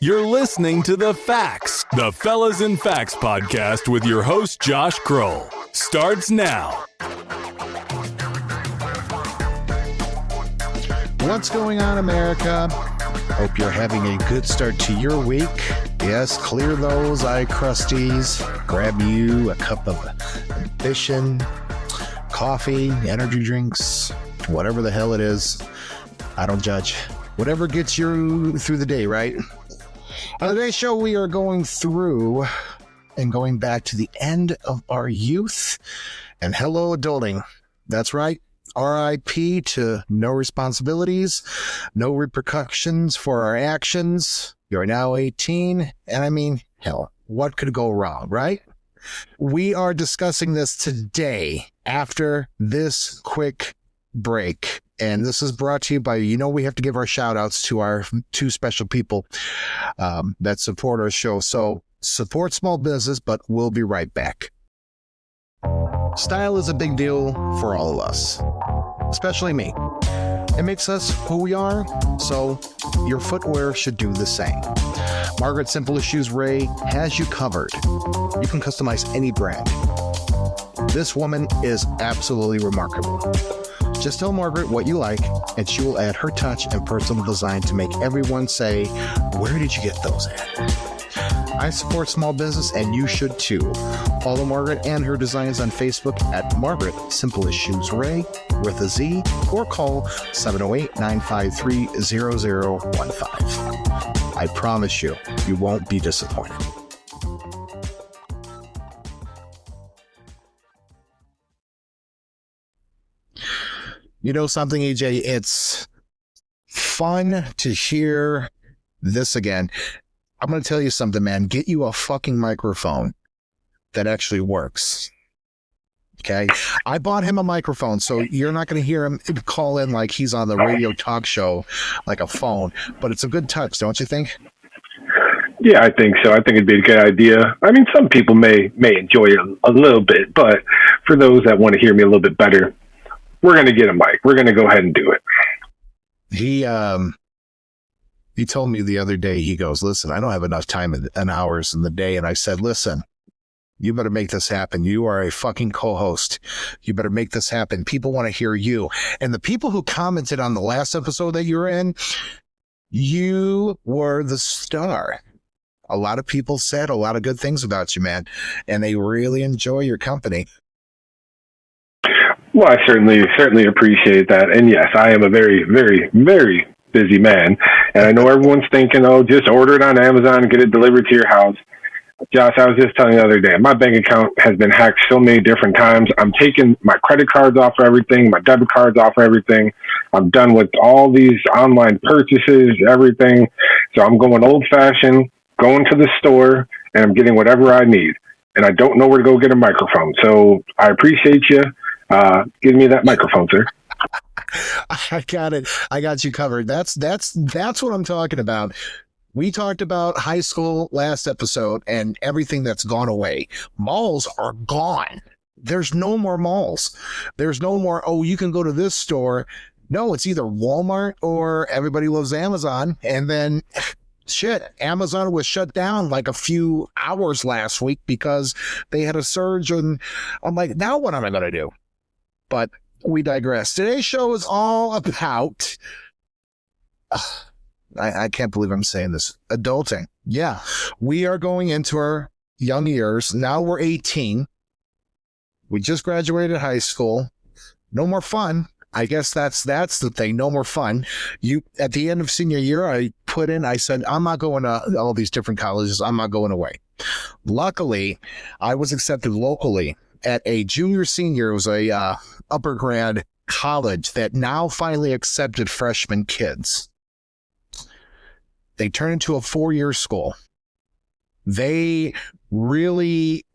You're listening to The Facts, the Fellas and Facts podcast with your host, Josh Kroll. Starts now. What's going on, America? Hope you're having a good start to your week. Yes, clear those eye crusties. Grab you a cup of ambition, coffee, energy drinks, whatever the hell it is. I don't judge. Whatever gets you through the day, right? On today's show, we are going through and going back to the end of our youth and hello, adulting. That's right. RIP to no responsibilities, no repercussions for our actions. You're now 18. And I mean, hell, what could go wrong, right? We are discussing this today after this quick break. And this is brought to you by, we have to give our shout outs to our two special people that support our show. So support small business, but we'll be right back. Style is a big deal for all of us, especially me. It makes us who we are, so your footwear should do the same. Margaret Simple as Shoes Ray has you covered. You can customize any brand. This woman is absolutely remarkable. Just tell Margaret what you like, and she will add her touch and personal design to make everyone say, "Where did you get those at?" I support small business, and you should too. Follow Margaret and her designs on Facebook at Margaret Simple as Shoes Ray with a Z, or call 708-953-0015. I promise you, you won't be disappointed. You know something, EJ? It's fun to hear this again. I'm going to tell you something, man. Get you a fucking microphone that actually works. Okay? I bought him a microphone, so you're not going to hear him call in like he's on the radio talk show like a phone, but it's a good touch, don't you think? Yeah, I think so. I think it'd be a good idea. I mean, some people may enjoy it a little bit, but for those that want to hear me a little bit better, we're going to get a mic. We're going to go ahead and do it. He told me the other day, he goes, "Listen, I don't have enough time and hours in the day." And I said, "Listen, you better make this happen. You are a fucking co-host. You better make this happen. People want to hear you." And the people who commented on the last episode that you were in, you were the star. A lot of people said a lot of good things about you, man, and they really enjoy your company. Well, I certainly appreciate that. And yes, I am a very, very, very busy man. And I know everyone's thinking, oh, just order it on Amazon and get it delivered to your house. Josh, I was just telling you the other day, my bank account has been hacked so many different times. I'm taking my credit cards off of everything, my debit cards off of everything. I'm done with all these online purchases, everything. So I'm going old-fashioned, going to the store, and I'm getting whatever I need. And I don't know where to go get a microphone. So I appreciate you. Give me that microphone, sir. I got it. I got you covered. That's what I'm talking about. We talked about high school last episode and everything that's gone away. Malls are gone. There's no more malls. There's no more, oh, you can go to this store. No, it's either Walmart or everybody loves Amazon. And then shit, Amazon was shut down like a few hours last week because they had a surge. And I'm like, now what am I going to do? But we digress. Today's show is all about, I can't believe I'm saying this, adulting. Yeah, we are going into our young years. Now we're 18. We just graduated high school. No more fun. I guess that's the thing. No more fun. At the end of senior year, I said, I'm not going to all these different colleges. I'm not going away. Luckily, I was accepted locally at a senior. It was a upper grad college that now finally accepted freshman kids. They turned into a 4-year school. They really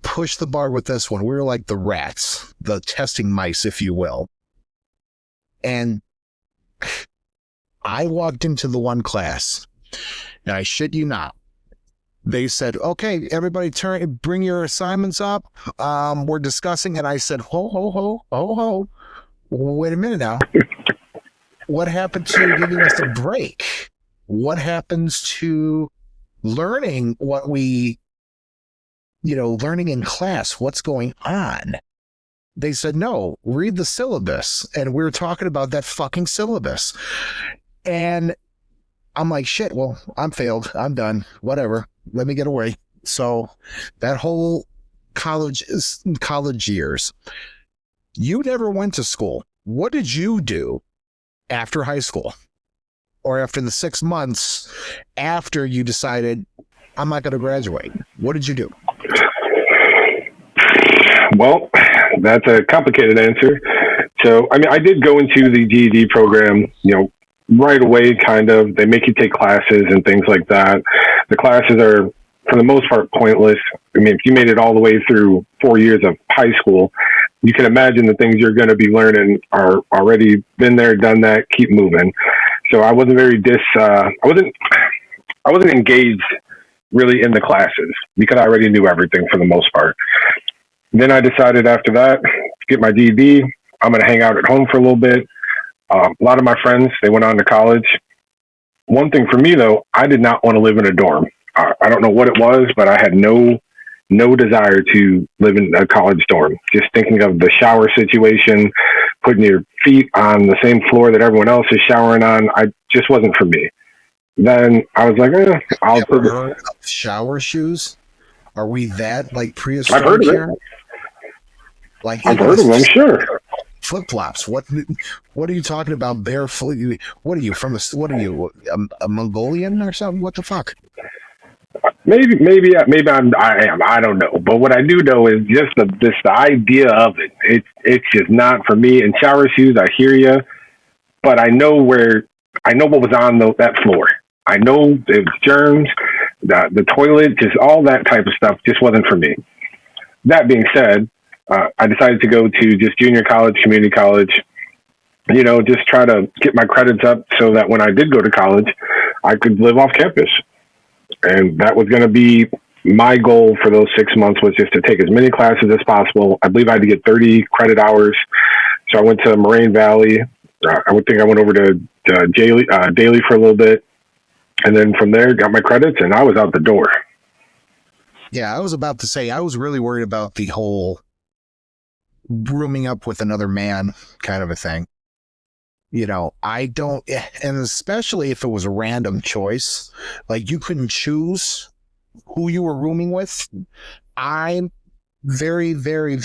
pushed the bar with this one. We were like the rats, the testing mice, if you will. And I walked into the one class, and I shit you not, they said, "Okay, everybody bring your assignments up. We're discussing." And I said, ho. Wait a minute now. What happened to giving us a break? what happens to learning what we, learning in class? What's going on? They said, no, read the syllabus. And we were talking about that fucking syllabus. And I'm like, shit, well, I'm failed. I'm done. Whatever. Let me get away. So that whole college years, you never went to school. What did you do after high school? Or after the 6 months after you decided, I'm not going to graduate? What did you do? Well, that's a complicated answer. So, I did go into the GED program, right away, kind of. They make you take classes and things like that. The classes are, for the most part, pointless. If you made it all the way through 4 years of high school, you can imagine the things you're going to be learning are already been there, done that, keep moving. So I wasn't I wasn't engaged really in the classes because I already knew everything for the most part. Then I decided after that, get my GED. I'm going to hang out at home for a little bit. A lot of my friends, they went on to college. One thing for me, though, I did not want to live in a dorm. I don't know what it was, but I had no desire to live in a college dorm. Just thinking of the shower situation, putting your feet on the same floor that everyone else is showering on, just wasn't for me. Then I was like, I'll put shower shoes. Are we that like prehistoric? I've heard of it. Like I've heard of them, sure. Flip flops. What are you talking about? Barefoot? What are you from? What are you? A Mongolian or something? What the fuck? Maybe I am. I don't know. But what I do know is just the idea of it. It's just not for me. And shower shoes, I hear you, but I know what was on that floor. I know it was germs, the toilet, just all that type of stuff just wasn't for me. That being said, I decided to go to just junior college, community college, just try to get my credits up so that when I did go to college, I could live off campus. And that was going to be my goal for those 6 months, was just to take as many classes as possible. I believe I had to get 30 credit hours. So I went to Moraine Valley. I went over to Daly for a little bit. And then from there, got my credits, and I was out the door. Yeah, I was about to say, I was really worried about the whole rooming up with another man kind of a thing. I don't, and especially if it was a random choice, like you couldn't choose who you were rooming with. I'm very, very,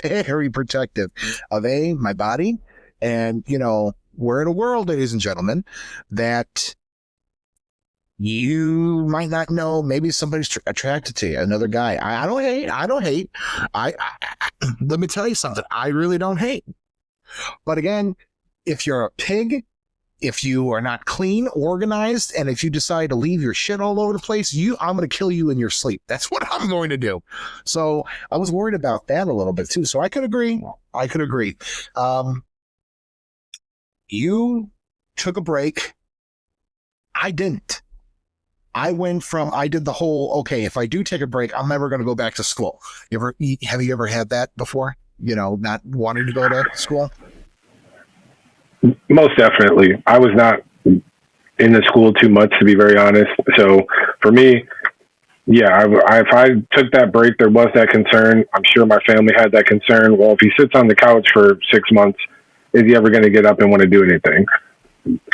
very protective of my body. And, we're in a world, ladies and gentlemen, that you might not know. Maybe somebody's attracted to you, another guy. I don't hate. I let me tell you something. I really don't hate. But again, if you're a pig, if you are not clean, organized, and if you decide to leave your shit all over the place, I'm going to kill you in your sleep. That's what I'm going to do. So I was worried about that a little bit too. So I could agree. You took a break. I didn't. I did the whole, okay, if I do take a break, I'm never going to go back to school. Have you ever had that before? Not wanting to go to school? Most definitely. I was not in the school too much, to be very honest. So for me, yeah, if I took that break, there was that concern. I'm sure my family had that concern. Well, if he sits on the couch for 6 months, is he ever going to get up and want to do anything?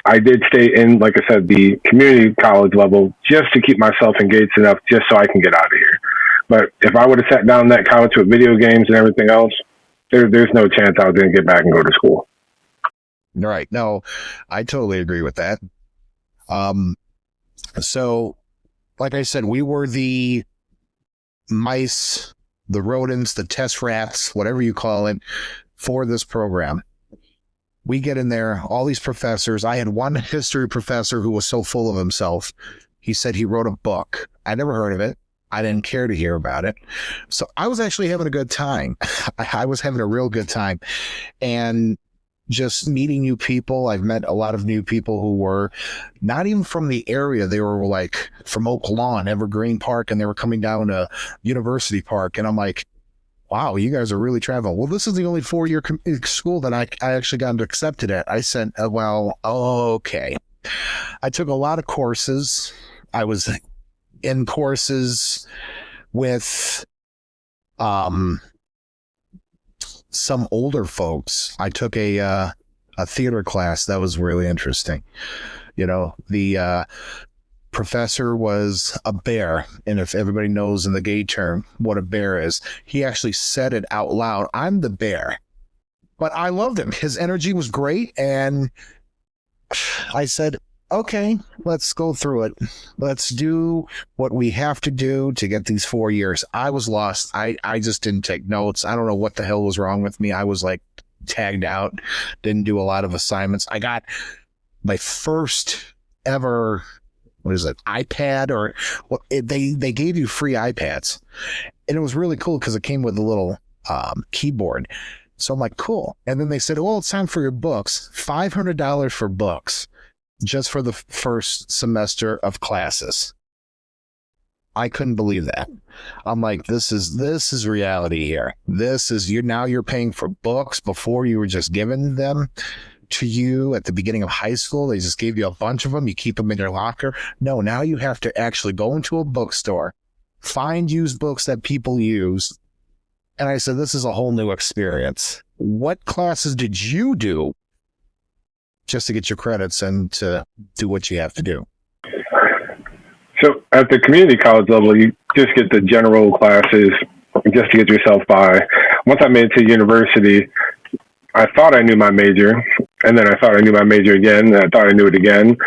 I did stay in, like I said, the community college level just to keep myself engaged enough just so I can get out of here. But if I would have sat down on that couch with video games and everything else, there's no chance I was going to get back and go to school. Right. No, I totally agree with that. So, like I said, we were the mice, the rodents, the test rats, whatever you call it, for this program. We get in there, all these professors. I had one history professor who was so full of himself. He said he wrote a book. I never heard of it. I didn't care to hear about it. So I was actually having a good time. I was having a real good time. And just meeting new people. I've met a lot of new people who were not even from the area. They were like from Oak Lawn, Evergreen Park, and they were coming down to University Park. And I'm like, wow, you guys are really traveling. Well, this is the only 4-year school that I actually got accepted at. I said, well, okay. I took a lot of courses. I was in courses with some older folks. I took a theater class that was really interesting. You know, the professor was a bear, and if everybody knows in the gay term what a bear is, he actually said it out loud. I'm the bear. But I loved him. His energy was great, and I said, okay, let's go through it. Let's do what we have to do to get these 4 years. I was lost. I just didn't take notes. I don't know what the hell was wrong with me. I was like tagged out, didn't do a lot of assignments. I got my first ever, what is it, iPad, or what? They gave you free iPads, and it was really cool because it came with a little keyboard. So I'm like, cool. And then they said, well, it's time for your books. $500 for books, just for the first semester of classes. I couldn't believe that. I'm like, this is reality here. You're paying for books. Before, you were just giving them to you at the beginning of high school. They just gave you a bunch of them. You keep them in your locker. No, now you have to actually go into a bookstore, find used books that people use. And I said, this is a whole new experience. What classes did you do just to get your credits and to do what you have to do? So at the community college level, you just get the general classes just to get yourself by. Once I made it to university, I thought I knew my major, and then I thought I knew my major again, and I thought I knew it again. And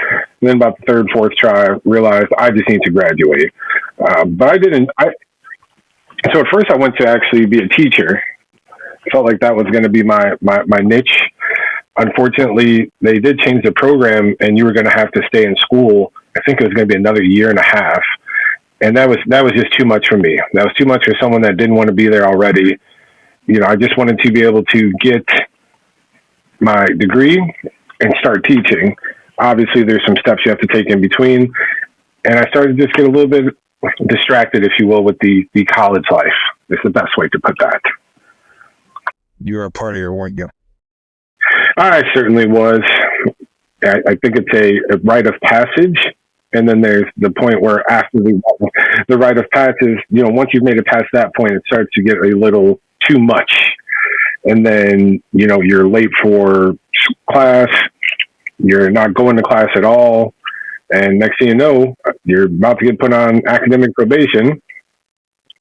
then about the third, fourth try, I realized I just need to graduate. But I didn't. So at first I went to actually be a teacher. I felt like that was going to be my niche. Unfortunately, they did change the program, and you were going to have to stay in school. I think it was going to be another year and a half. And that was just too much for me. That was too much for someone that didn't want to be there already. You know, I just wanted to be able to get my degree and start teaching. Obviously, there's some steps you have to take in between. And I started to just get a little bit distracted, if you will, with the college life. It's the best way to put that. You were a partier, weren't you? I certainly was. I think it's a rite of passage. And then there's the point where after the rite of passage, you know, once you've made it past that point, it starts to get a little too much. And then, you know, you're late for class. You're not going to class at all. And next thing you know, you're about to get put on academic probation,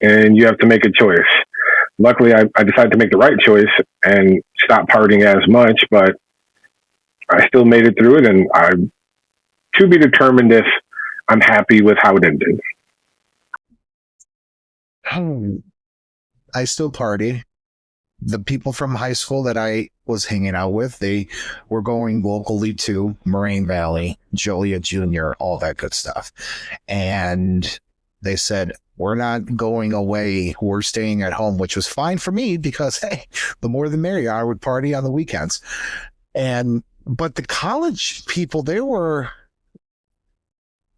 and you have to make a choice. Luckily, I decided to make the right choice and stop partying as much, but I still made it through it, and I'm to be determined if I'm happy with how it ended. I still party. The people from high school that I was hanging out with, they were going locally to Moraine Valley, Joliet Jr., all that good stuff. And they said, we're not going away. We're staying at home, which was fine for me because, hey, the more the merrier. I would party on the weekends. But the college people, they were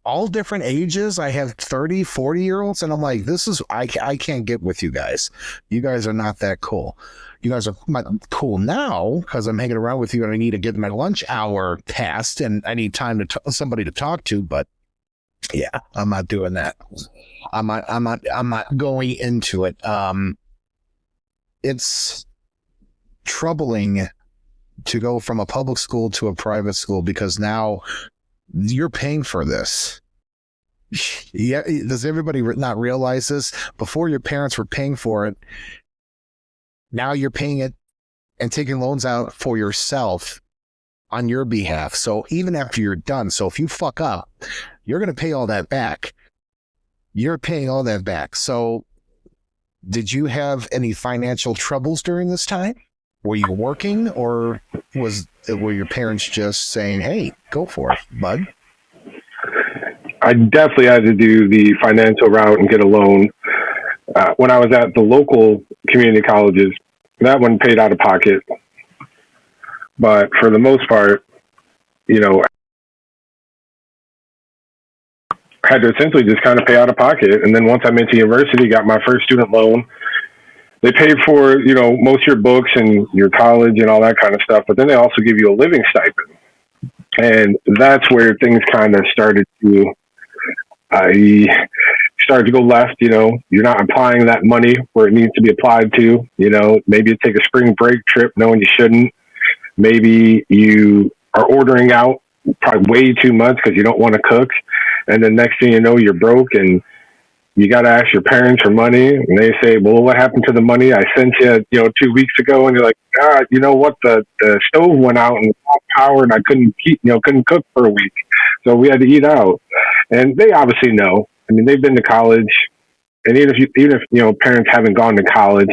all different ages. I have 30, 40-year-olds, and I'm like, I can't get with you guys. You guys are not that cool. You guys are cool now because I'm hanging around with you and I need to get my lunch hour passed and I need time to somebody to talk to. But yeah, I'm not doing that. I'm not going into it. It's troubling to go from a public school to a private school because now you're paying for this. Yeah, does everybody not realize this? Before, your parents were paying for it. Now you're paying it and taking loans out for yourself on your behalf. So even after you're done, so if you fuck up, you're going to pay all that back. You're paying all that back. So did you have any financial troubles during this time? Were you working, or were your parents just saying, hey, go for it, bud? I definitely had to do the financial route and get a loan. When I was at the local community colleges, that one paid out of pocket. But for the most part, you know, I had to essentially just kind of pay out of pocket. And then once I went to university, got my first student loan. They paid for, you know, most of your books and your college and all that kind of stuff. But then they also give you a living stipend. And that's where things kind of started to, started to go left. You're not applying that money where it needs to be applied to. Maybe you take a spring break trip knowing you shouldn't. Maybe you are ordering out probably way too much because you don't want to cook. And then next thing you know, you're broke and you got to ask your parents for money. And they say, well, what happened to the money I sent you, 2 weeks ago? And you're like, you know what? The stove went out and off power and I couldn't cook for a week. So we had to eat out. And they obviously know. I mean, they've been to college. And even if parents haven't gone to college,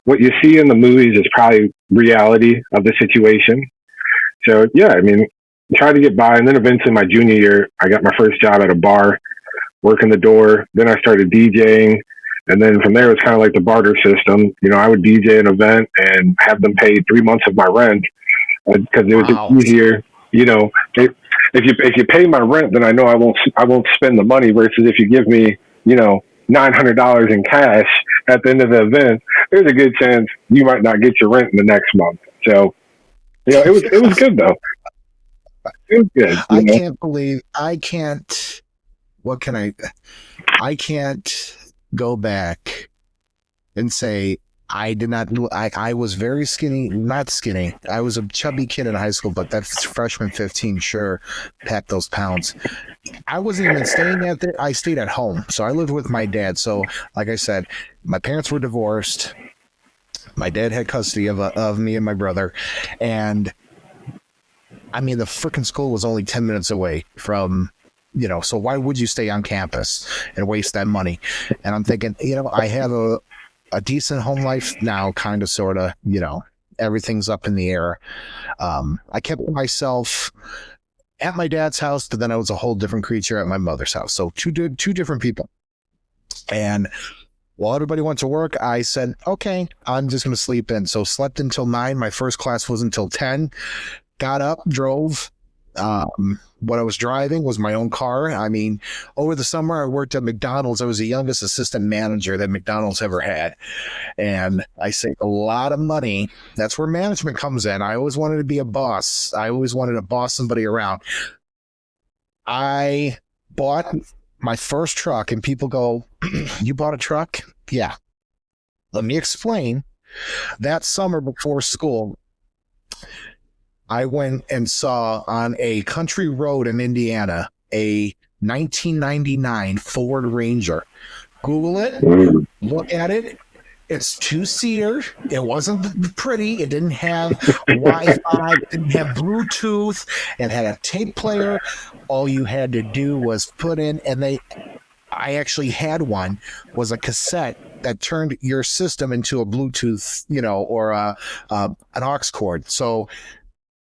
what you see in the movies is probably reality of the situation. So, yeah, I mean, try to get by. And then eventually my junior year, I got my first job at a bar, working the door. Then I started DJing. And then from there, it was kind of like the barter system. I would DJ an event and have them pay 3 months of my rent because it was easier. If you pay my rent, then I know I won't spend the money. Versus if you give me, $900 in cash at the end of the event, there's a good chance you might not get your rent in the next month. So, it was good though. It was good. I can't go back and say I did not. I was very skinny, not skinny. I was a chubby kid in high school, but that freshman 15 sure packed those pounds. I wasn't even staying at there. I stayed at home. So I lived with my dad. So like I said, my parents were divorced. My dad had custody of me and my brother. And I mean, the freaking school was only 10 minutes away from, so why would you stay on campus and waste that money? And I'm thinking, I have a decent home life now, kind of, sort of, everything's up in the air. I kept myself at my dad's house, but then I was a whole different creature at my mother's house. So two different people. And while everybody went to work, I said, okay, I'm just going to sleep in. So slept until 9. My first class was until 10. Got up, drove. What I was driving was my own car. I mean, over the summer, I worked at McDonald's. I was the youngest assistant manager that McDonald's ever had. And I saved a lot of money. That's where management comes in. I always wanted to be a boss. I always wanted to boss somebody around. I bought my first truck, and people go, you bought a truck? Yeah. Let me explain. That summer before school, I went and saw on a country road in Indiana a 1999 Ford Ranger. Google it, look at it. It's 2-seater. It wasn't pretty. It didn't have Wi-Fi. It didn't have Bluetooth. It had a tape player. All you had to do was put in, and I actually had one, was a cassette that turned your system into a Bluetooth, or an aux cord. So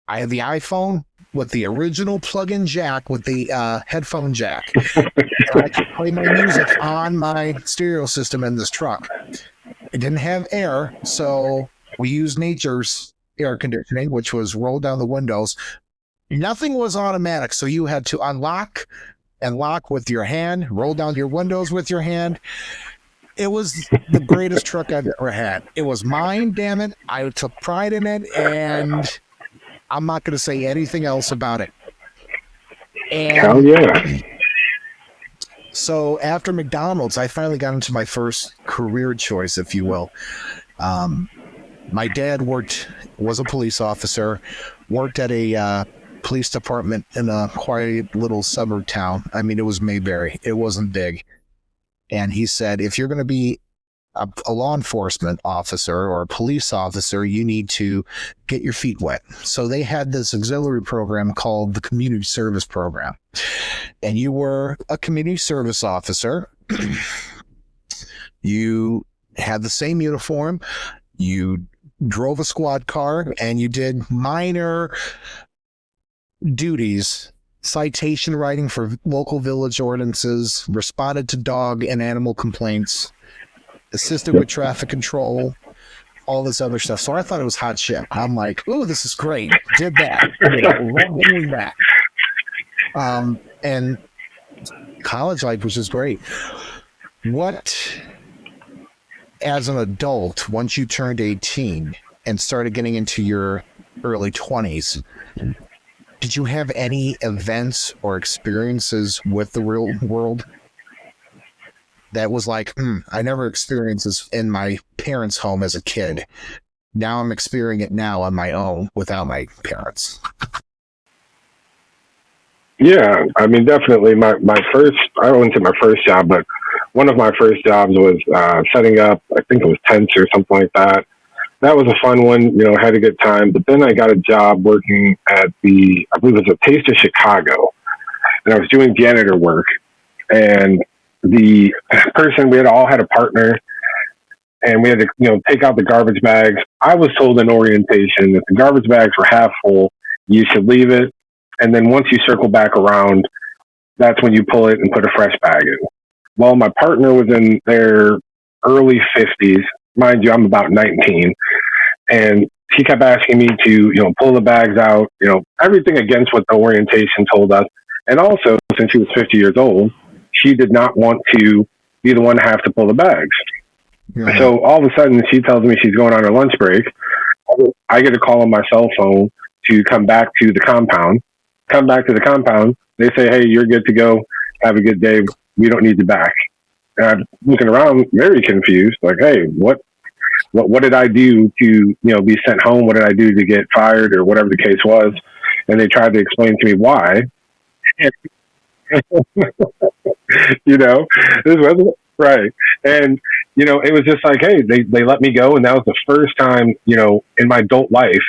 I had the iPhone with the original plug-in jack with the headphone jack. And I could play my music on my stereo system in this truck. It didn't have air, so we used nature's air conditioning, which was roll down the windows. Nothing was automatic, so you had to unlock and lock with your hand, roll down your windows with your hand. It was the greatest truck I've ever had. It was mine, damn it. I took pride in it, and I'm not going to say anything else about it. And hell yeah. So after McDonald's, I finally got into my first career choice, if you will. My dad was a police officer, worked at a police department in a quiet little suburb town. I mean, it was Mayberry. It wasn't big. And he said, if you're going to be a law enforcement officer or a police officer, you need to get your feet wet. So they had this auxiliary program called the Community Service Program. And you were a community service officer. You had the same uniform. You drove a squad car, and you did minor duties, citation writing for local village ordinances, responded to dog and animal complaints, assisted with traffic control, all this other stuff. So I thought it was hot shit. I'm like, oh, this is great. Did that. Love doing that. And college life was just great. What, as an adult, once you turned 18 and started getting into your early 20s, did you have any events or experiences with the real world that was like, I never experienced this in my parents' home as a kid. Now I'm experiencing it now on my own without my parents. Yeah, I mean, definitely. My first, I wouldn't say my first job, but one of my first jobs was setting up, I think it was tents or something like that. That was a fun one, had a good time. But then I got a job working at I believe it was a Taste of Chicago. And I was doing janitor work. And the person, we had all had a partner, and we had to, take out the garbage bags. I was told in orientation that the garbage bags were half full, you should leave it. And then once you circle back around, that's when you pull it and put a fresh bag in. Well, my partner was in their early 50s. Mind you, I'm about 19. And she kept asking me to, pull the bags out, everything against what the orientation told us. And also, since she was 50 years old, she did not want to be the one to have to pull the bags. Yeah. So all of a sudden, she tells me she's going on her lunch break. I get a call on my cell phone to come back to the compound. Come back to the compound. They say, hey, you're good to go. Have a good day. We don't need you back. And I'm looking around very confused, like, hey, what did I do to, be sent home? What did I do to get fired or whatever the case was? And they tried to explain to me why. This wasn't right. And, it was just like, hey, they let me go. And that was the first time, in my adult life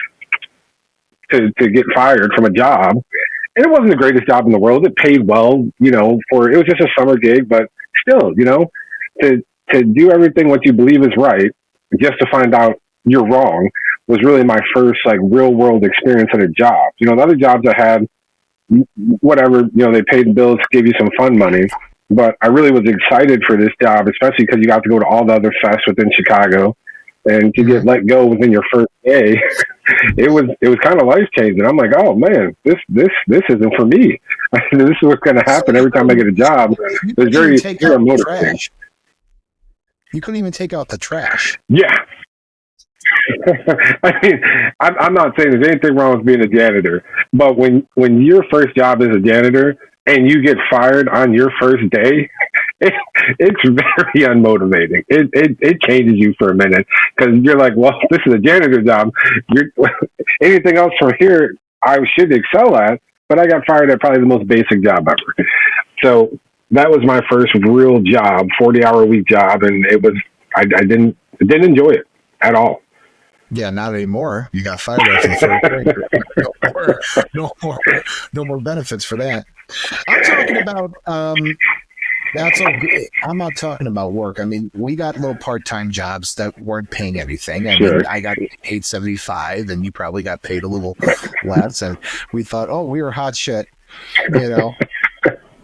to get fired from a job. And it wasn't the greatest job in the world. It paid well, it was just a summer gig, but still, to do everything what you believe is right just to find out you're wrong was really my first real world experience in a job. The other jobs I had, whatever, they paid the bills, gave you some fun money, but I really was excited for this job, especially because you got to go to all the other fests within Chicago, and to get let go within your first day, it was kind of life changing. I'm like, oh man, this isn't for me. This is what's going to happen every time I get a job. It's very motivating. You couldn't even take out the trash. Yeah. I mean, I'm not saying there's anything wrong with being a janitor, but when your first job is a janitor and you get fired on your first day, it's very unmotivating. It changes you for a minute because you're like, well, this is a janitor job. Anything else from here, I should excel at, but I got fired at probably the most basic job ever. So that was my first real job, 40-hour-a-week job, and I didn't enjoy it at all. Yeah, not anymore. You got fired after the first week. No more benefits for that. I'm talking about I'm not talking about work. I mean, we got little part-time jobs that weren't paying anything. I mean, I got paid $8.75, and you probably got paid a little less. And we thought, oh, we were hot shit,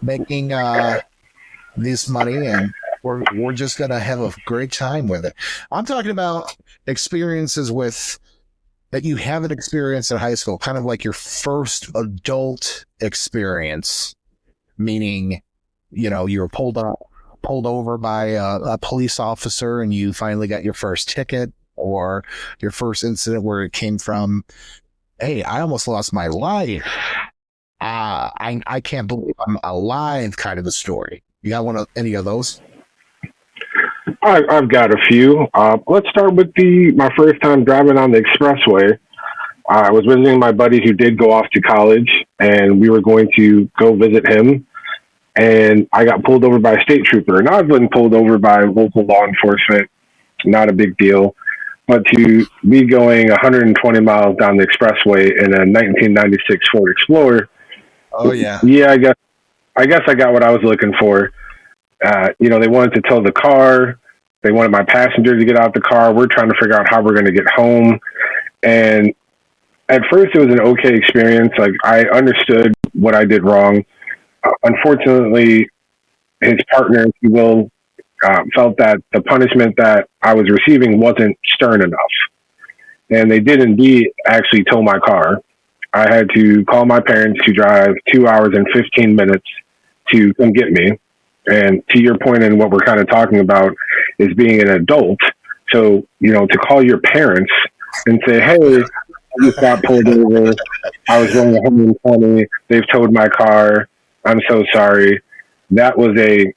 making this money, and we're just gonna have a great time with it. I'm talking about experiences that you haven't experienced in high school, kind of like your first adult experience, meaning, you were pulled over by a police officer and you finally got your first ticket, or your first incident where it came from, hey, I almost lost my life. I can't believe I'm alive kind of a story. You got any of those? I've got a few. Let's start with my first time driving on the expressway. I was visiting my buddy who did go off to college, and we were going to go visit him. And I got pulled over by a state trooper. And I've been pulled over by local law enforcement, not a big deal. But to be going 120 miles down the expressway in a 1996 Ford Explorer. Oh yeah. Yeah, I guess I got what I was looking for. They wanted to tow the car. They wanted my passenger to get out the car. We're trying to figure out how we're going to get home. And at first it was an okay experience. I understood what I did wrong. Unfortunately, his partner, if you will, felt that the punishment that I was receiving wasn't stern enough. And they did indeed actually tow my car. I had to call my parents to drive 2 hours and 15 minutes to come get me. And to your point and what we're kind of talking about is being an adult. So, to call your parents and say, hey, just got pulled over. I was going 120. They've towed my car. I'm so sorry. That was a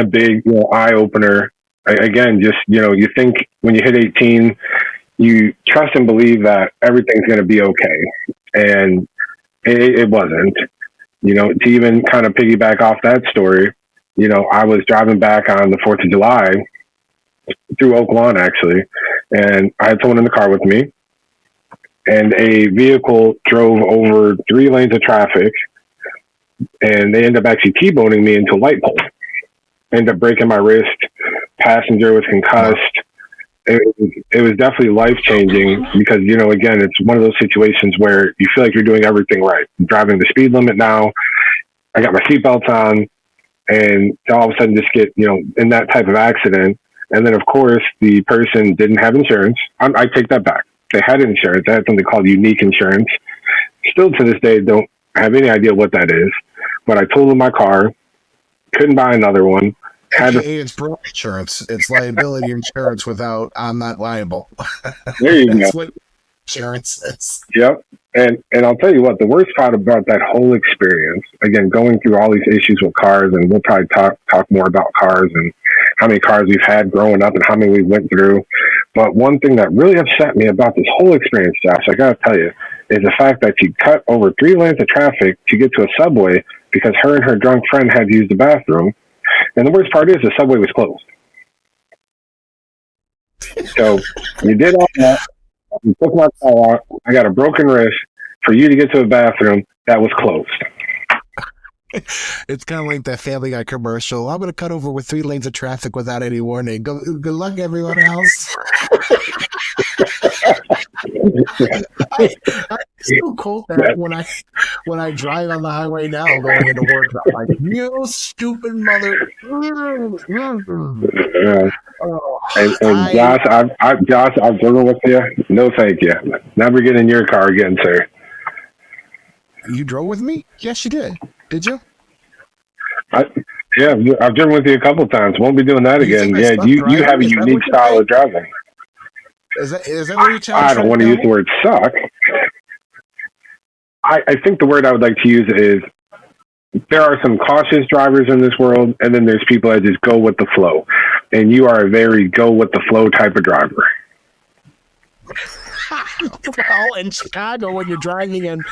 big eye opener. Again, just you think when you hit 18, you trust and believe that everything's going to be okay, and it wasn't. To even kind of piggyback off that story, I was driving back on the 4th of July through Oak Lawn, actually, and I had someone in the car with me, and a vehicle drove over 3 lanes of traffic, and they ended up actually T-boning me into a light pole. Ended up breaking my wrist. Passenger was concussed. It was definitely life-changing because, again, it's one of those situations where you feel like you're doing everything right. I'm driving the speed limit now. I got my seatbelts on, and all of a sudden just get, in that type of accident. And then, of course, the person didn't have insurance. I take that back. They had insurance. They had something called unique insurance. Still to this day, don't have any idea what that is. But I totaled my car, couldn't buy another one. It's broke insurance. It's liability insurance without I'm not liable. There you That's go. what insurance is. Yep. And I'll tell you what, the worst part about that whole experience, again, going through all these issues with cars, and we'll probably talk more about cars and how many cars we've had growing up and how many we went through. But one thing that really upset me about this whole experience, Josh, I got to tell you, is the fact that she cut over 3 lanes of traffic to get to a Subway because her and her drunk friend had to use the bathroom. And the worst part is the Subway was closed. So you did all that. You took my car out. I got a broken wrist for you to get to a bathroom that was closed. It's kind of like that Family Guy commercial. I'm going to cut over with 3 lanes of traffic without any warning. Good luck, everyone else. It's so cool that when I drive on the highway now going into work, I'm like, you stupid mother. And Josh, I've driven with you. No, thank you. Never get in your car again, sir. You drove with me? Yes, you did. Did you? Yeah, I've driven with you a couple times. Won't be doing that again. Yeah, you have a unique style of driving. Is that what you're telling me? I don't want to use the word suck. I think the word I would like to use is there are some cautious drivers in this world, and then there's people that just go with the flow. And you are a very go with the flow type of driver. Well, in Chicago, when you're driving in,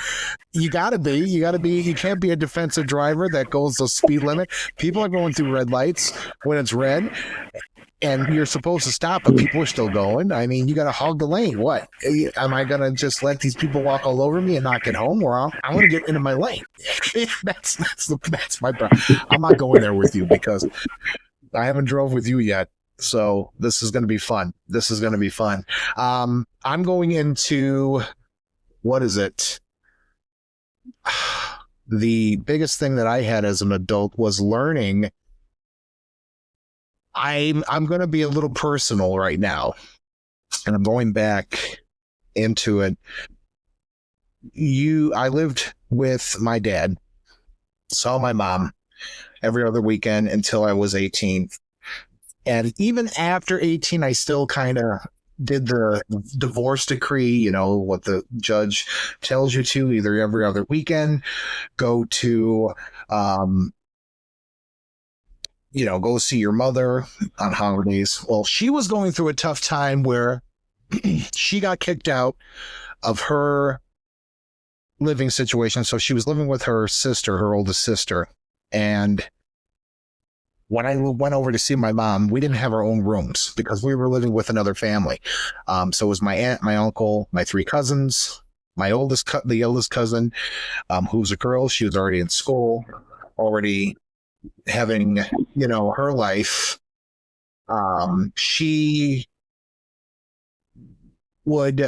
you can't be a defensive driver that goes the speed limit. People are going through red lights when it's red, and you're supposed to stop, but people are still going. I mean, you got to hog the lane. What? Am I going to just let these people walk all over me and not get home? Or I want to get into my lane. That's my problem. I'm not going there with you because I haven't drove with you yet. So this is going to be fun. I'm going into, what is it? The biggest thing that I had as an adult was learning. I'm going to be a little personal right now, and I'm going back into it. I lived with my dad, saw my mom every other weekend until I was 18. And even after 18, I still kind of did the divorce decree, what the judge tells you to, either every other weekend, go to, go see your mother on holidays. Well, she was going through a tough time where she got kicked out of her living situation. So she was living with her sister, her oldest sister. And when I went over to see my mom, we didn't have our own rooms because we were living with another family. So it was my aunt, my uncle, my 3 cousins, the oldest cousin, who's a girl. She was already in school, already having, her life. She would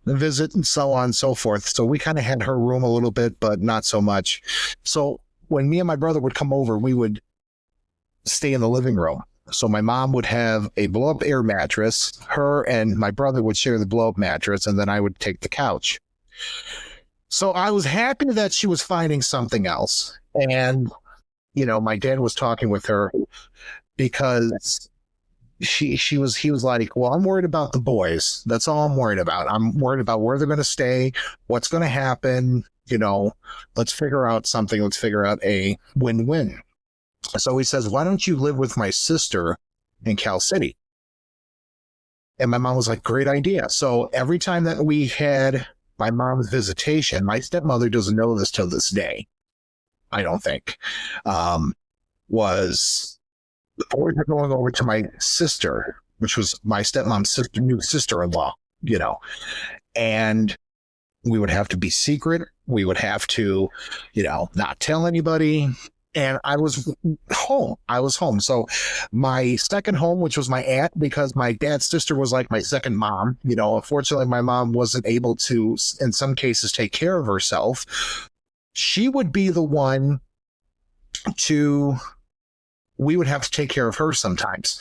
visit and so on and so forth. So we kind of had her room a little bit, but not so much. So when me and my brother would come over, we would stay in the living room. So my mom would have a blow-up air mattress. Her and my brother would share the blow-up mattress, and then I would take the couch. So I was happy that she was finding something else. And, my dad was talking with her because he was like, well, I'm worried about the boys. That's all I'm worried about. I'm worried about where they're going to stay, what's going to happen. Let's figure out something. Let's figure out a win-win. So he says, why don't you live with my sister in Cal City? And my mom was like, great idea. So every time that we had my mom's visitation, my stepmother doesn't know this till this day, I don't think, was the boys were going over to my sister, which was my stepmom's new sister-in-law, and we would have to be secret. We would have to, not tell anybody. And I was home. So my second home, which was my aunt, because my dad's sister was like my second mom. Unfortunately, my mom wasn't able to, in some cases, take care of herself. She would be the one we would have to take care of her sometimes.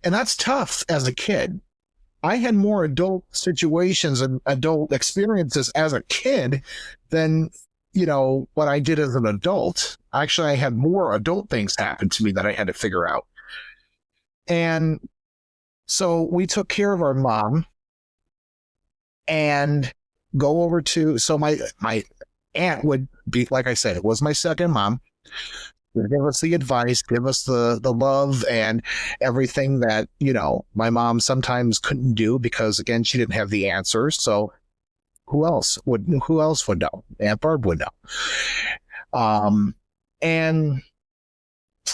And that's tough as a kid. I had more adult situations and adult experiences as a kid than what I did as an adult. Actually, I had more adult things happen to me that I had to figure out. And so we took care of our mom and go over to, so my aunt would be, like I said, it was my second mom. Would give us the advice, give us the love and everything that, my mom sometimes couldn't do because, again, she didn't have the answers. So who else would know? Aunt Barb would know. And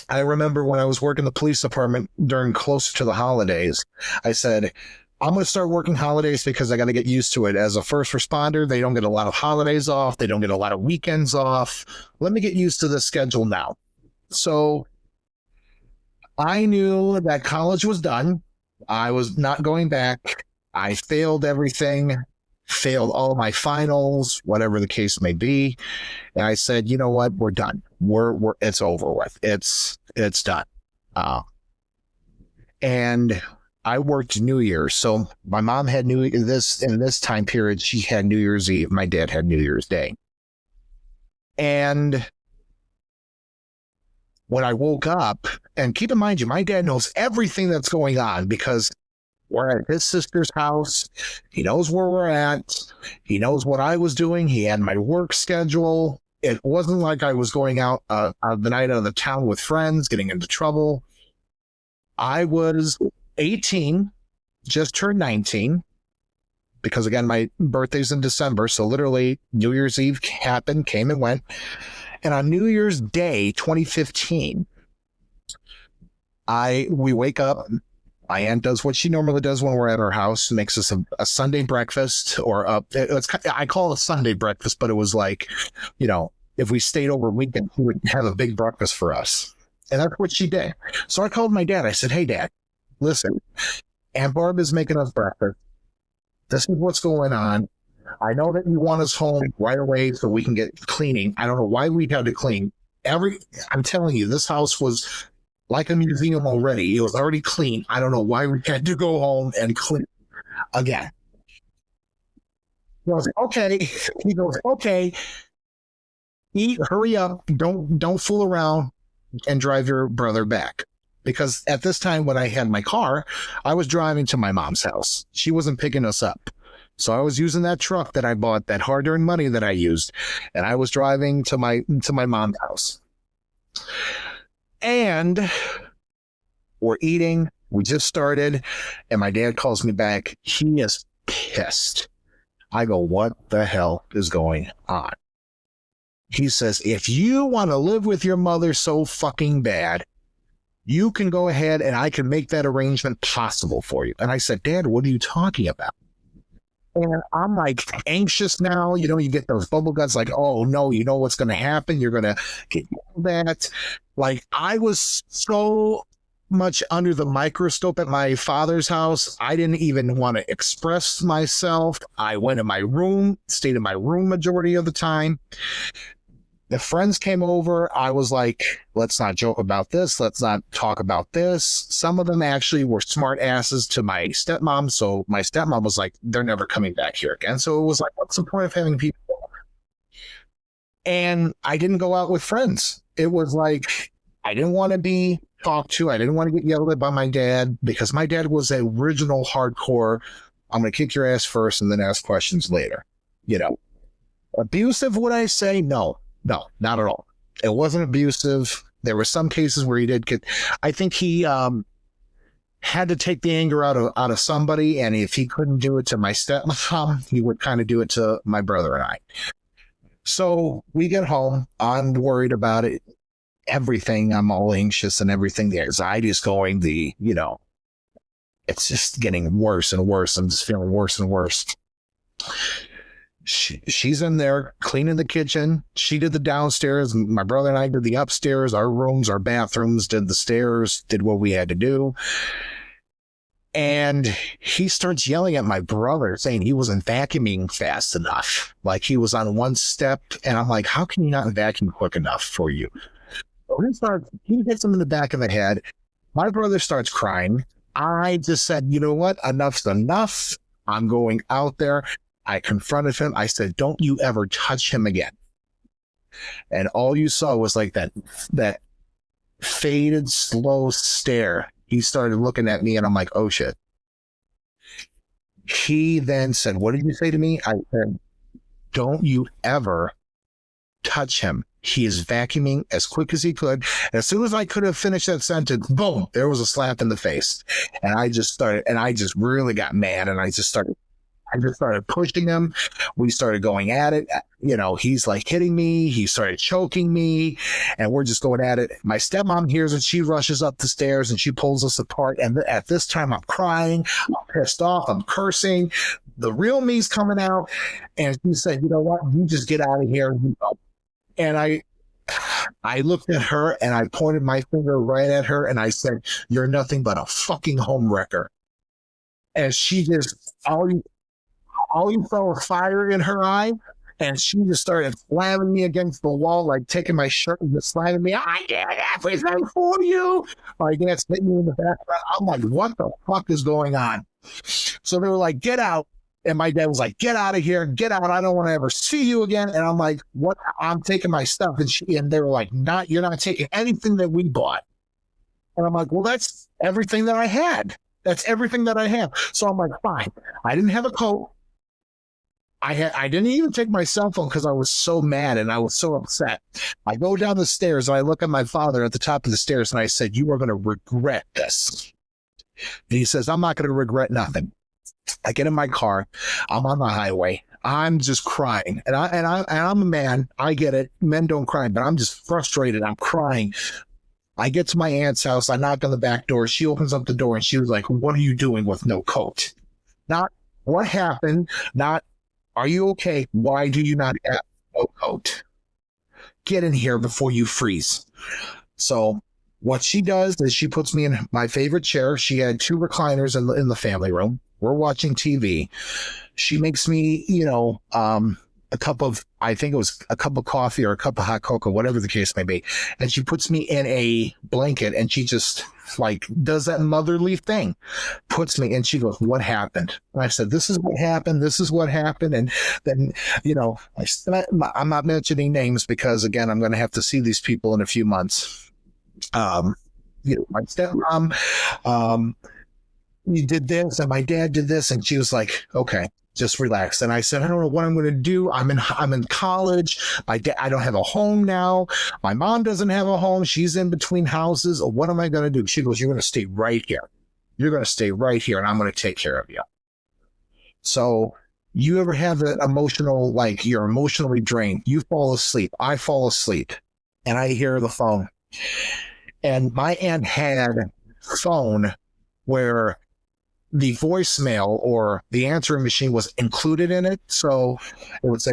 I remember when I was working the police department during closer to the holidays, I said, I'm going to start working holidays because I got to get used to it. As a first responder, they don't get a lot of holidays off. They don't get a lot of weekends off. Let me get used to the schedule now. So I knew that college was done. I was not going back. I failed everything. Failed all my finals, whatever the case may be. And I said, you know what? We're done. It's over with. It's done. And I worked New Year's. So my mom had in this time period, she had New Year's Eve. My dad had New Year's Day. And when I woke up, and keep in mind, my dad knows everything that's going on because we're at his sister's house. He knows where we're at. He knows what I was doing. He had my work schedule. It wasn't like I was going out the night out of the town with friends, getting into trouble. I was 18, just turned 19, because, again, my birthday's in December. So literally New Year's Eve happened, came and went. And on New Year's Day, 2015, we wake up. My aunt does what she normally does when we're at our house, makes us a Sunday breakfast, I call it a Sunday breakfast, but it was like, if we stayed over a weekend, she would have a big breakfast for us. And that's what she did. So I called my dad. I said, hey, Dad, listen, Aunt Barb is making us breakfast. This is what's going on. I know that you want us home right away so we can get cleaning. I don't know why we had to clean. I'm telling you, this house was like a museum already. It was already clean. I don't know why we had to go home and clean again. He goes, okay. He goes, okay. Eat, hurry up. Don't fool around and drive your brother back. Because at this time when I had my car, I was driving to my mom's house. She wasn't picking us up. So I was using that truck that I bought, that hard-earned money that I used, and I was driving to my mom's house. And we're eating. We just started, and my dad calls me back. He is pissed. I go, what the hell is going on? He says, if you want to live with your mother so fucking bad, you can go ahead and I can make that arrangement possible for you. And I said, Dad, what are you talking about? And I'm like anxious now. You get those bubble guts like, oh no, you know what's going to happen. You're going to get that. Like, I was so much under the microscope at my father's house. I didn't even want to express myself. I went in my room, stayed in my room majority of the time. The friends came over. I was like, let's not joke about this. Let's not talk about this. Some of them actually were smart asses to my stepmom. So my stepmom was like, they're never coming back here again. So it was like, what's the point of having people over? And I didn't go out with friends. It was like, I didn't want to be talked to. I didn't want to get yelled at by my dad because my dad was the original hardcore. I'm going to kick your ass first and then ask questions later. Abusive, would I say? No, not at all. It wasn't abusive. There were some cases where he did get, I think he had to take the anger out of somebody. And if he couldn't do it to my stepmom, he would kind of do it to my brother and I. So we get home. I'm worried about it. Everything. I'm all anxious and everything. The anxiety is going, it's just getting worse and worse. I'm just feeling worse and worse. She's in there cleaning the kitchen. She did the downstairs. My brother and I did the upstairs, our rooms, our bathrooms, did the stairs, did what we had to do. And he starts yelling at my brother, saying he wasn't vacuuming fast enough. Like he was on one step. And I'm like, how can you not vacuum quick enough for you? So he hits him in the back of the head. My brother starts crying. I just said, you know what? Enough's enough. I'm going out there. I confronted him. I said, don't you ever touch him again. And all you saw was like that faded, slow stare. He started looking at me and I'm like, oh shit. He then said, what did you say to me? I said, don't you ever touch him. He is vacuuming as quick as he could. And as soon as I could have finished that sentence, boom, there was a slap in the face. And I just really got mad and I just started pushing him. We started going at it. He's like hitting me. He started choking me and we're just going at it. My stepmom hears it. She rushes up the stairs and she pulls us apart. And at this time I'm crying. I'm pissed off. I'm cursing. The real me's coming out. And she said, you know what? You just get out of here. And I looked at her and I pointed my finger right at her and I said, you're nothing but a fucking homewrecker. And she just, all you saw was fire in her eye. And she just started slamming me against the wall, like taking my shirt and just slamming me. I did everything for you. Like that's hitting me in the back. I'm like, what the fuck is going on? So they were like, get out. And my dad was like, get out of here, get out. I don't want to ever see you again. And I'm like, what? I'm taking my stuff. And they were like, you're not taking anything that we bought. And I'm like, well, that's everything that I had. That's everything that I have. So I'm like, fine. I didn't have a coat. I didn't even take my cell phone because I was so mad and I was so upset. I go down the stairs and I look at my father at the top of the stairs and I said, you are going to regret this. And he says, I'm not going to regret nothing. I get in my car. I'm on the highway. I'm just crying. And I'm a man. I get it. Men don't cry, but I'm just frustrated. I'm crying. I get to my aunt's house. I knock on the back door. She opens up the door and she was like, what are you doing with no coat? Not what happened. Not, are you okay? Why do you not have no coat? Get in here before you freeze. So what she does is she puts me in my favorite chair. She had 2 recliners in the family room. We're watching TV. She makes me, a cup of coffee or a cup of hot cocoa, whatever the case may be. And she puts me in a blanket and she just like does that motherly thing, puts me, and she goes, what happened? And I said, this is what happened. This is what happened. And then, I'm not mentioning names because again, I'm going to have to see these people in a few months. My stepmom, you did this and my dad did this. And she was like, okay, just relax. And I said, I don't know what I'm going to do. I'm in college. I don't have a home now. My mom doesn't have a home. She's in between houses. What am I going to do? She goes, you're going to stay right here. You're going to stay right here and I'm going to take care of you. So you ever have that emotional, like you're emotionally drained, you fall asleep. I fall asleep and I hear the phone. And my aunt had a phone where the voicemail or the answering machine was included in it. So it would say,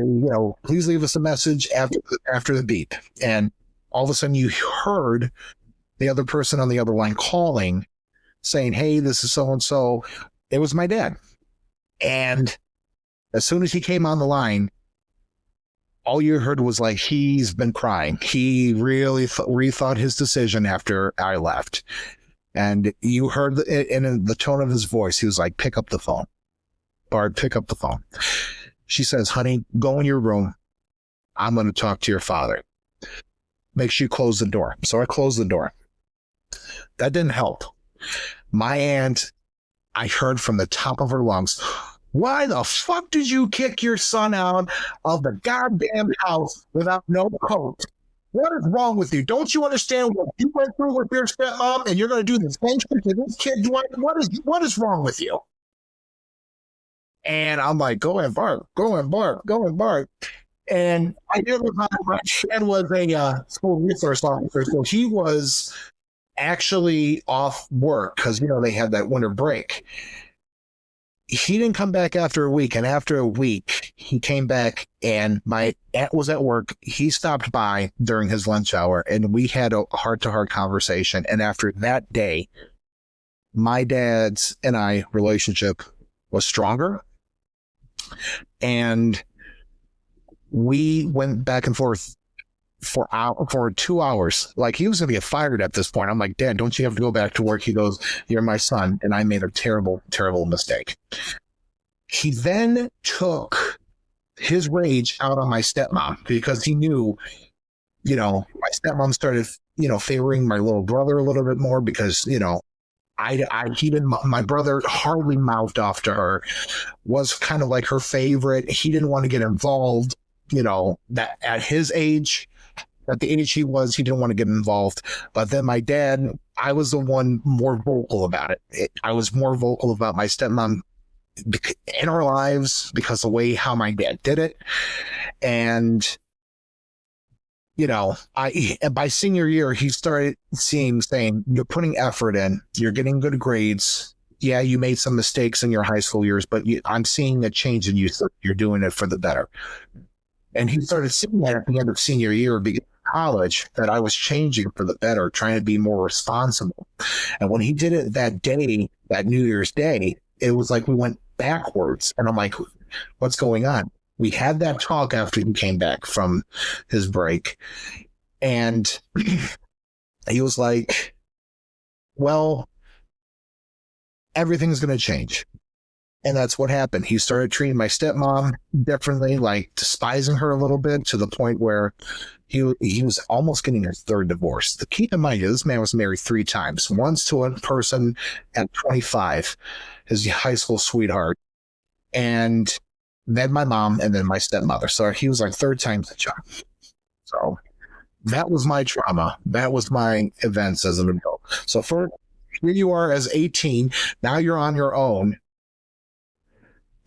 please leave us a message after the beep. And all of a sudden you heard the other person on the other line calling saying, hey, this is so-and-so. It was my dad. And as soon as he came on the line, all you heard was like, he's been crying. He really rethought his decision after I left. And you heard in the tone of his voice, he was like, pick up the phone. Barb, pick up the phone. She says, honey, go in your room. I'm going to talk to your father. make sure you close the door. So I closed the door. That didn't help. My aunt, I heard from the top of her lungs, why the fuck did you kick your son out of the goddamn house without no coat? What is wrong with you? Don't you understand what you went through with your stepmom, and you're going to do the same shit to this kid? What is wrong with you? And I'm like, go and bark. And I did with my dad was a school resource officer, so he was actually off work because, they had that winter break. He didn't come back after a week, and after a week, he came back, and my aunt was at work. He stopped by during his lunch hour, and we had a heart-to-heart conversation. And after that day, my dad's and I relationship was stronger, and we went back and forth for 2 hours. Like, he was going to get fired at this point. I'm like, Dad, don't you have to go back to work? He goes, you're my son, and I made a terrible, terrible mistake. He then took his rage out on my stepmom because he knew, my stepmom started, favoring my little brother a little bit more because, my brother hardly mouthed off to her, was kind of like her favorite. He didn't want to get involved, that at his age, at the age he was, he didn't want to get involved. But then my dad, I was the one more vocal about it. I was more vocal about my stepmom in our lives because of the way how my dad did it. And, by senior year, he started saying, you're putting effort in, you're getting good grades. Yeah, you made some mistakes in your high school years, but I'm seeing a change in you. So you're doing it for the better. And he started seeing that at the end of senior year, college, that I was changing for the better, trying to be more responsible. And when he did it that day, that New Year's Day, it was like we went backwards. And I'm like, what's going on? We had that talk after he came back from his break. And he was like, well, everything's going to change. And that's what happened. He started treating my stepmom differently, like despising her a little bit, to the point where he was almost getting a third divorce. Keep in mind, this man was married 3 times. Once to a person at 25, his high school sweetheart, and then my mom, and then my stepmother. So he was like 3rd time's the charm. So that was my trauma. That was my events as an adult. So here you are as 18. Now you're on your own.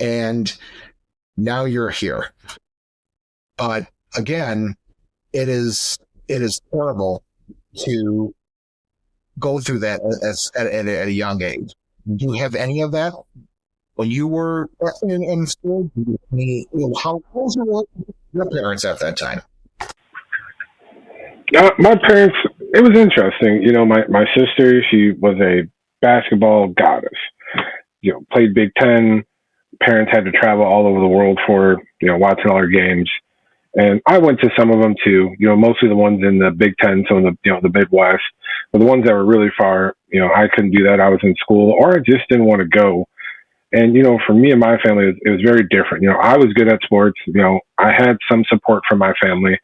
And now you're here. But again, it is horrible to go through that at a young age. Do you have any of that when you were in school? How close were your parents at that time? My parents, it was interesting. My sister, she was a basketball goddess. Played Big Ten. Parents had to travel all over the world for, watching all our games. And I went to some of them too, mostly the ones in the Big Ten, some of the, the Midwest. But the ones that were really far, I couldn't do that. I was in school, or I just didn't want to go. And, for me and my family, it was very different. I was good at sports. I had some support from my family.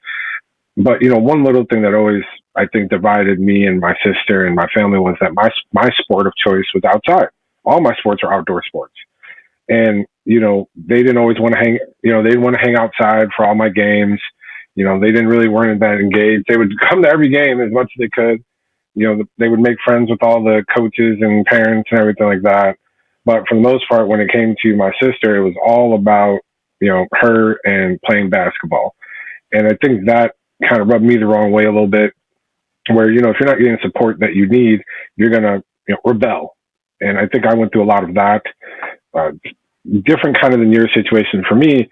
But, one little thing that always, I think, divided me and my sister and my family was that my sport of choice was outside. All my sports are outdoor sports. And, they didn't always want to hang, they didn't want to hang outside for all my games. They weren't that engaged. They would come to every game as much as they could. They would make friends with all the coaches and parents and everything like that. But for the most part, when it came to my sister, it was all about, her and playing basketball. And I think that kind of rubbed me the wrong way a little bit, where, if you're not getting support that you need, you're going to, rebel. And I think I went through a lot of that. Different kind of than your situation. For me,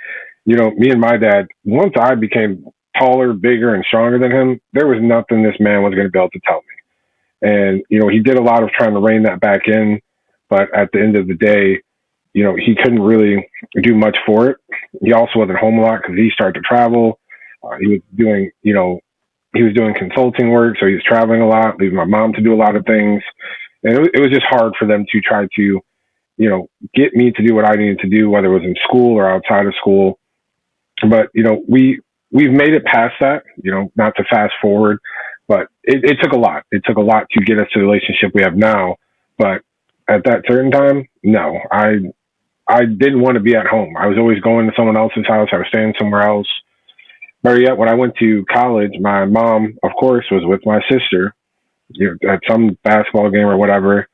me and my dad, once I became taller, bigger, and stronger than him, there was nothing this man was going to be able to tell me. And, he did a lot of trying to rein that back in. But at the end of the day, he couldn't really do much for it. He also wasn't home a lot because he started to travel. He was doing, consulting work. So he was traveling a lot, leaving my mom to do a lot of things. And it was just hard for them to try to, get me to do what I needed to do, whether it was in school or outside of school. But, we we've made it past that, not to fast forward, but it took a lot. It took a lot to get us to the relationship we have now. But at that certain time, no, I didn't want to be at home. I was always going to someone else's house. I was staying somewhere else. Better yet, when I went to college, my mom, of course, was with my sister at some basketball game or whatever.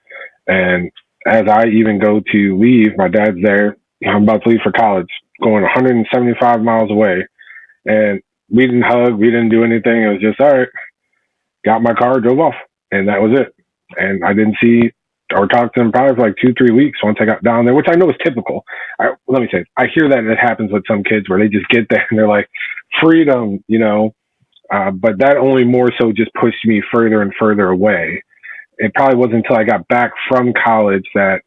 And as I even go to leave, my dad's there. I'm about to leave for college, going 175 miles away. And we didn't hug. We didn't do anything. It was just, all right, got my car, drove off. And that was it. And I didn't see or talk to them probably for like 2-3 weeks once I got down there, which I know is typical. Let me say, I hear that it happens with some kids where they just get there and they're like, freedom, but that only more so just pushed me further and further away. It probably wasn't until I got back from college that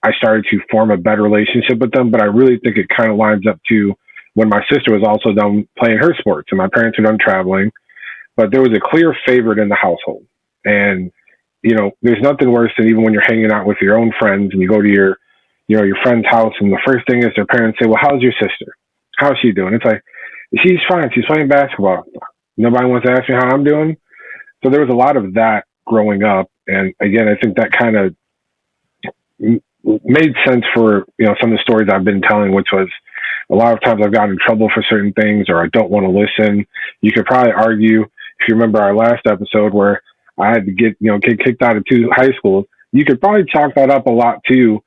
I started to form a better relationship with them. But I really think it kind of lines up to when my sister was also done playing her sports and my parents were done traveling. But there was a clear favorite in the household. And there's nothing worse than even when you're hanging out with your own friends and you go to your friend's house and the first thing is their parents say, well, how's your sister? How's she doing? It's like, she's fine. She's playing basketball. Nobody wants to ask me how I'm doing. So there was a lot of that growing up. And again, I think that kind of made sense for, some of the stories I've been telling, which was a lot of times I've gotten in trouble for certain things or I don't want to listen. You could probably argue, if you remember our last episode where I had to get kicked out of 2 high schools, you could probably chalk that up a lot to,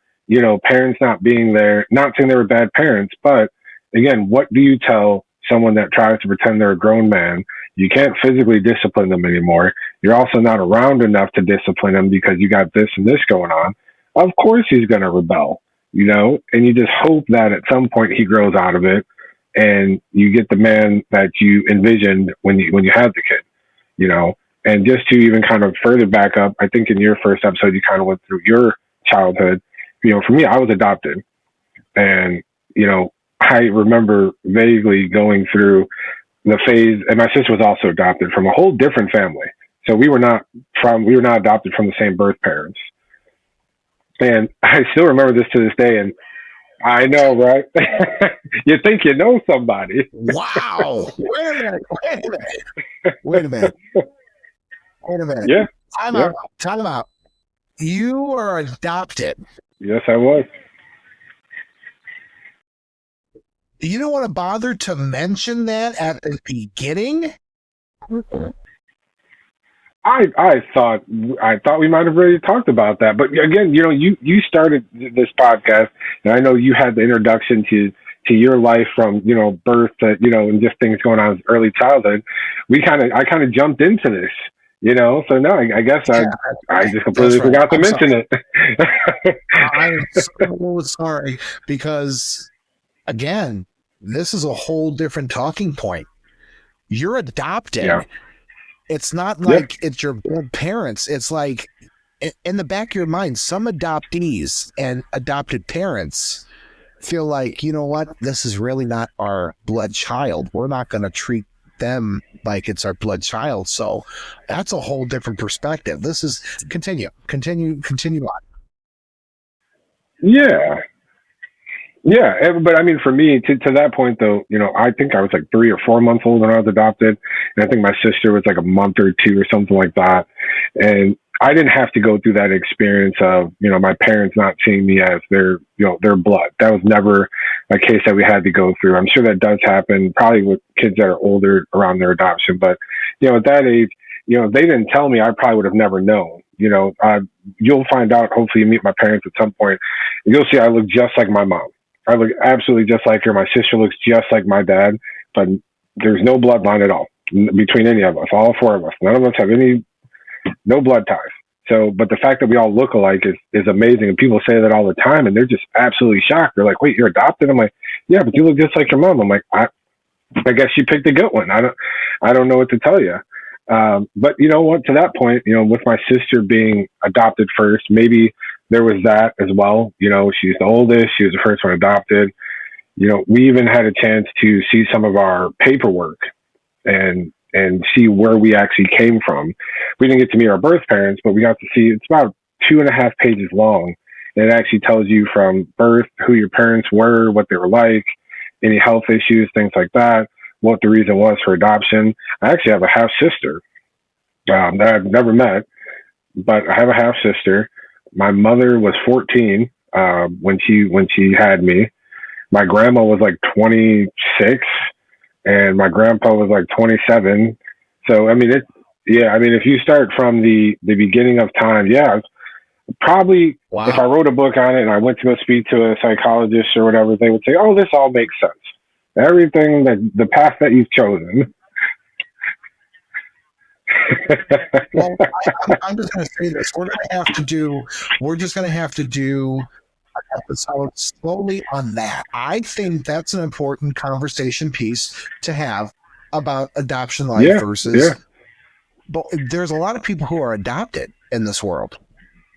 parents not being there, not saying they were bad parents, but again, what do you tell someone that tries to pretend they're a grown man? You can't physically discipline them anymore. You're also not around enough to discipline him because you got this and this going on. Of course he's going to rebel, and you just hope that at some point he grows out of it and you get the man that you envisioned when you had the kid, And just to even kind of further back up, I think in your first episode, you kind of went through your childhood. For me, I was adopted. And, I remember vaguely going through the phase, and my sister was also adopted from a whole different family. So we were not adopted from the same birth parents. And I still remember this to this day. And I know, right? You think you know somebody. Wow. Wait a minute. Yeah. Time out. You were adopted. Yes, I was. You don't want to bother to mention that at the beginning? I thought we might have already talked about that. But again, you started this podcast and I know you had the introduction to your life from, birth to, and just things going on in early childhood. I kind of jumped into this. So no, I guess I just completely forgot to mention it. I'm so sorry because, again, this is a whole different talking point. You're adopted. Yeah. It's not like it's your parents. It's like in the back of your mind, some adoptees and adopted parents feel like, you know what, this is really not our blood child. We're not going to treat them like it's our blood child. So that's a whole different perspective. This is continue on. Yeah, but I mean, for me, to that point though, I think I was like 3 or 4 months old when I was adopted, and I think my sister was like a month or 2 or something like that. And I didn't have to go through that experience of, my parents not seeing me as their blood. That was never a case that we had to go through. I'm sure that does happen probably with kids that are older around their adoption. But, at that age, if they didn't tell me, I probably would have never known. You'll find out, hopefully you meet my parents at some point, and you'll see I look just like my mom. I look absolutely just like her. My sister looks just like my dad, but there's no bloodline at all between any of us, all 4 of us. None of us have no blood ties. So, but the fact that we all look alike is amazing. And people say that all the time and they're just absolutely shocked. They're like, wait, you're adopted? I'm like, yeah, but you look just like your mom. I'm like, I guess she picked a good one. I don't know what to tell you. But you know what, to that point, with my sister being adopted first, maybe there was that as well. She's the oldest. She was the first one adopted. We even had a chance to see some of our paperwork and see where we actually came from. We didn't get to meet our birth parents, but we got to see, it's about 2.5 pages long. And it actually tells you from birth, who your parents were, what they were like, any health issues, things like that. what the reason was for adoption. I actually have a half sister that I've never met, but I have a half sister. My mother was 14 when she had me. My grandma was like 26, and my grandpa was like 27. So I mean, if you start from the beginning of time, probably Wow. if I wrote a book on it and I went to go speak to a psychologist or whatever, they would say, "Oh, this all makes sense. Everything that the path that you've chosen." Well, I'm just going to say this. We're just going to have to do an episode slowly on that. I think that's an important conversation piece to have about adoption life versus. Yeah. But there's a lot of people who are adopted in this world,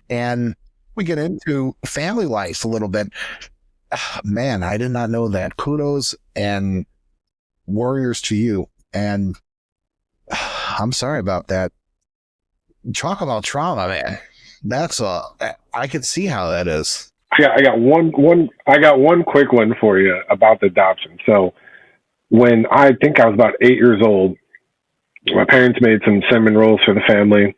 and we get into family life a little bit. Man, I did not know that. Kudos and warriors to you. And I'm sorry about that. Talk about trauma, man. I could see how that is. I got one quick one for you about the adoption. So when I think I was about 8 years old, my parents made some cinnamon rolls for the family,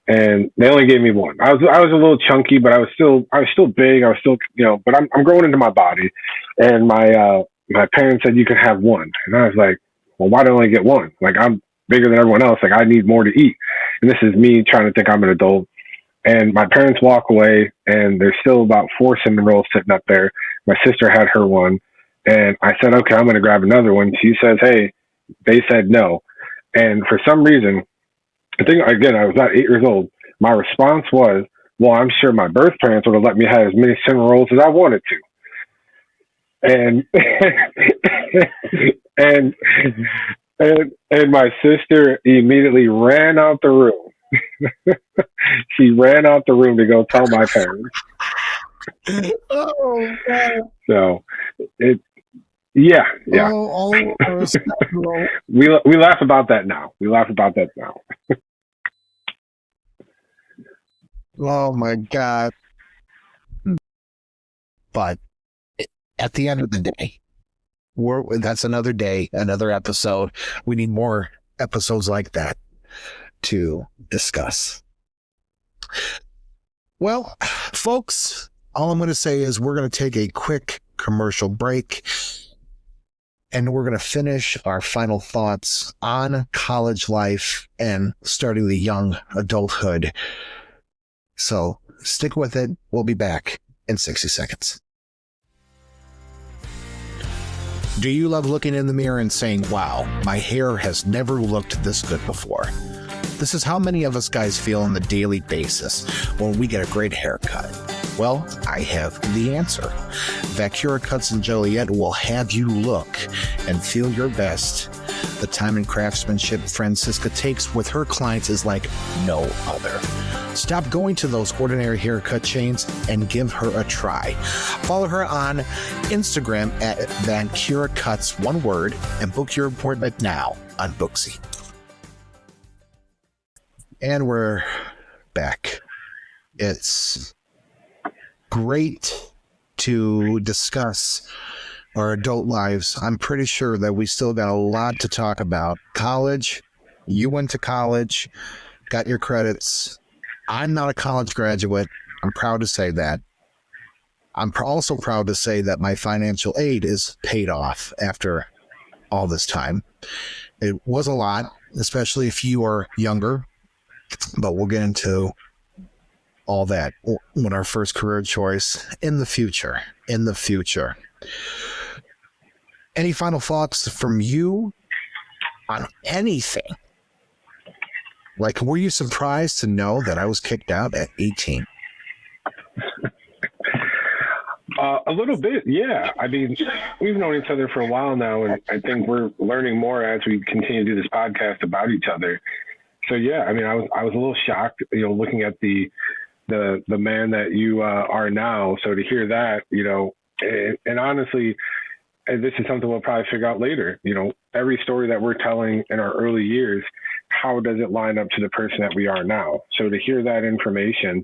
and they only gave me one. I was a little chunky, but I was still big. I was still, but I'm growing into my body, and my parents said you can have one, and I was like, well, why do I only get one? Like, I'm bigger than everyone else. Like, I need more to eat, and this is me trying to think I'm an adult. And my parents walk away, and there's still about 4 cinnamon rolls sitting up there. My sister had her one, and I said, okay, I'm going to grab another one. She says, hey, they said no. And for some reason, I think, again, I was about 8 years old. My response was, well, I'm sure my birth parents would have let me have as many cinnamon rolls as I wanted to. And and my sister immediately ran out the room. She ran out the room to go tell my parents. Oh, God. So yeah. We laugh about that now. Oh my God. But at the end of the day, that's another day, another episode. We need more episodes like that to discuss. Well, folks, all I'm going to say is we're going to take a quick commercial break, and we're going to finish our final thoughts on college life and starting the young adulthood. So stick with it. We'll be back in 60 seconds. Do you love looking in the mirror and saying, wow, my hair has never looked this good before? This is how many of us guys feel on the daily basis when we get a great haircut. Well, I have the answer. Vacura Cuts in Joliet will have you look and feel your best. The time and craftsmanship Francisca takes with her clients is like no other. Stop going to those ordinary haircut chains and give her a try. Follow her on Instagram at Vacura Cuts, one word, and book your appointment now on Booksy. And we're back. It's great to discuss our adult lives. I'm pretty sure that we still got a lot to talk about. College, you went to college, got your credits. I'm not a college graduate. I'm proud to say that. I'm also proud to say that my financial aid is paid off after all this time. It was a lot, especially if you are younger, but we'll get into all that when our first career choice in the future. Any final thoughts from you on anything? Like, were you surprised to know that I was kicked out at 18? A little bit, yeah. I mean, we've known each other for a while now, and I think we're learning more as we continue to do this podcast about each other. So yeah, I mean, I was a little shocked, looking at the man that you are now. So to hear that, and honestly, and this is something we'll probably figure out later. Every story that we're telling in our early years, how does it line up to the person that we are now? So to hear that information,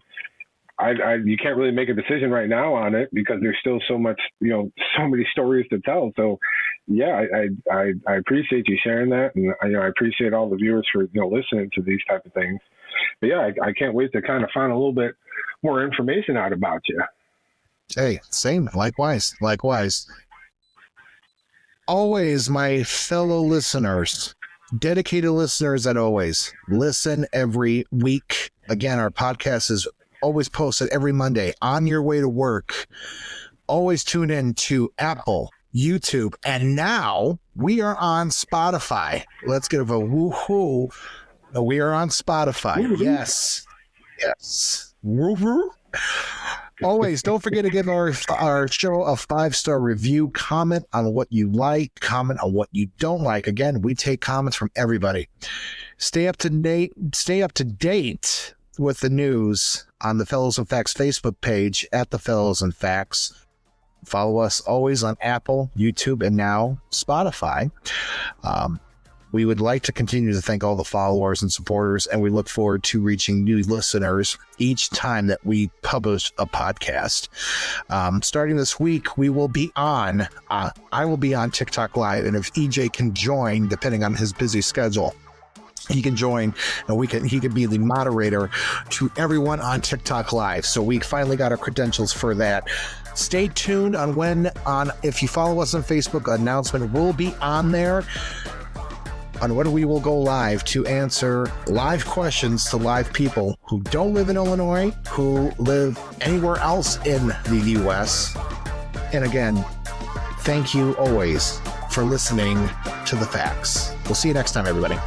you can't really make a decision right now on it because there's still so much, so many stories to tell. So yeah, I appreciate you sharing that. And I appreciate all the viewers for, listening to these type of things. But yeah, I can't wait to kind of find a little bit more information out about you. Hey, same. Likewise. Always, my fellow listeners, dedicated listeners that always listen every week. Again, our podcast is always posted every Monday on your way to work. Always tune in to Apple, YouTube, and now we are on Spotify. Let's give a woohoo. We are on Spotify. Woo-hoo. Yes. Woo-hoo. Always, don't forget to give our show a 5-star review. Comment on what you like. Comment on what you don't like. Again, we take comments from everybody. Stay up to date with the news on the Fellows and Facts Facebook page at the Fellows and Facts. Follow us always on Apple, YouTube, and now Spotify. We would like to continue to thank all the followers and supporters, and we look forward to reaching new listeners each time that we publish a podcast. Starting this week, we will be on, I will be on TikTok Live, and if EJ can join, depending on his busy schedule, he can join, and he can be the moderator to everyone on TikTok Live. So we finally got our credentials for that. Stay tuned if you follow us on Facebook, announcement will be on there on when we will go live to answer live questions to live people who don't live in Illinois, who live anywhere else in the U.S. And again, thank you always for listening to The Facts. We'll see you next time, everybody.